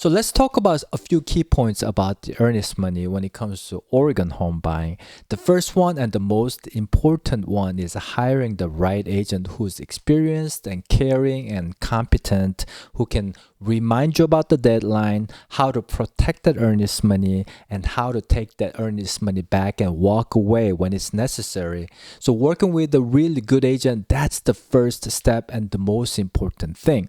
So let's talk about a few key points about the earnest money when it comes to Oregon home buying. The first one and the most important one is hiring the right agent who's experienced and caring and competent, who can remind you about the deadline, how to protect that earnest money, and how to take that earnest money back and walk away when it's necessary. So working with a really good agent, that's the first step and the most important thing.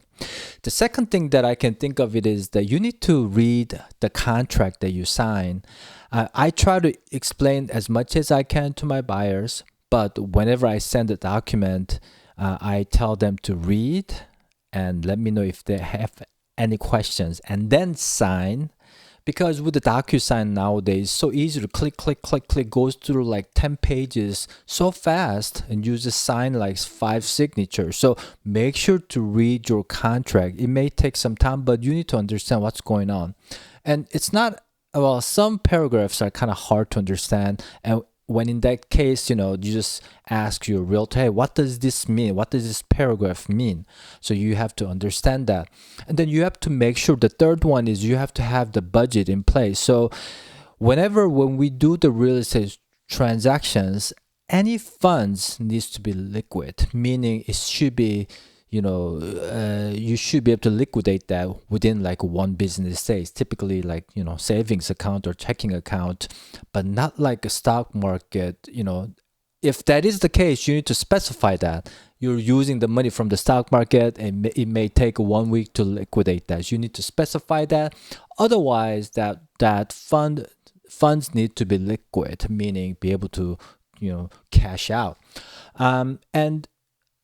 The second thing that I can think of it is that you need to read the contract that you sign. I try to explain as much as I can to my buyers, but whenever I send a document, I tell them to read and let me know if they have any questions and then sign. Because with the DocuSign nowadays, it's so easy to click, goes through like 10 pages so fast, and you just sign like 5 signatures. So make sure to read your contract. It may take some time, but you need to understand what's going on. And it's not, well, some paragraphs are kind of hard to understand. And when in that case, you just ask your realtor, hey, what does this mean? What does this paragraph mean? So you have to understand that. And then you have to make sure, the third one is you have to have the budget in place. So when we do the real estate transactions, any funds needs to be liquid, meaning it should be, you should be able to liquidate that within like 1 business days, typically like, savings account or checking account, but not like a stock market. If that is the case, you need to specify that you're using the money from the stock market and it may take 1 week to liquidate that. You need to specify that. Otherwise, that funds need to be liquid, meaning be able to, cash out. And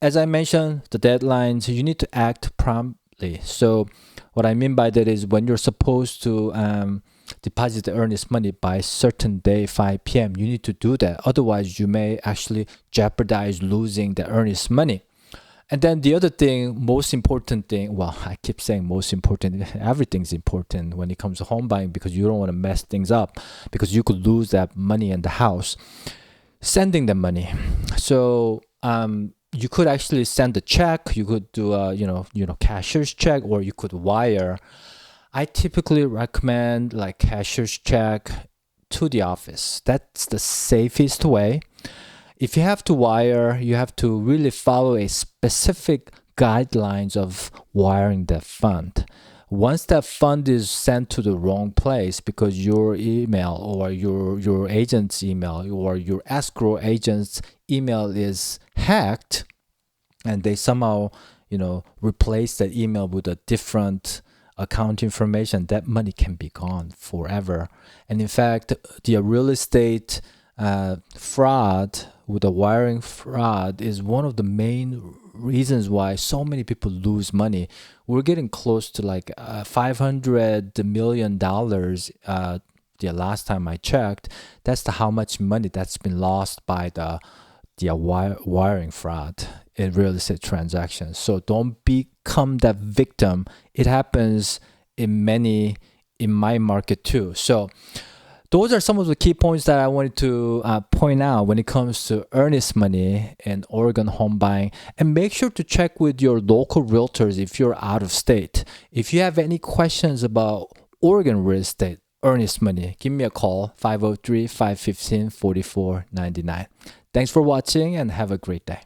as I mentioned, the deadlines, you need to act promptly. So what I mean by that is when you're supposed to deposit the earnest money by a certain day, 5 p.m., you need to do that. Otherwise, you may actually jeopardize losing the earnest money. And then the other thing, most important thing, well, I keep saying most important, everything's important when it comes to home buying because you don't want to mess things up because you could lose that money in the house. Sending the money. So, you could actually send a check. You could do a cashier's check, or you could wire. I typically recommend like cashier's check to the office. That's the safest way. If you have to wire, you have to really follow a specific guidelines of wiring that fund. Once that fund is sent to the wrong place because your email or your agent's email or your escrow agent's email is hacked and they somehow, replace that email with a different account information, that money can be gone forever. And in fact, the real estate fraud with the wiring fraud is one of the main reasons why so many people lose money. We're getting close to like $500 million. The last time I checked, that's how much money that's been lost by the wiring fraud in real estate transactions. So don't become that victim. It happens in my market too. So those are some of the key points that I wanted to point out when it comes to earnest money in Oregon home buying. And make sure to check with your local realtors if you're out of state. If you have any questions about Oregon real estate earnest money, give me a call, 503-515-4499. Thanks for watching and have a great day.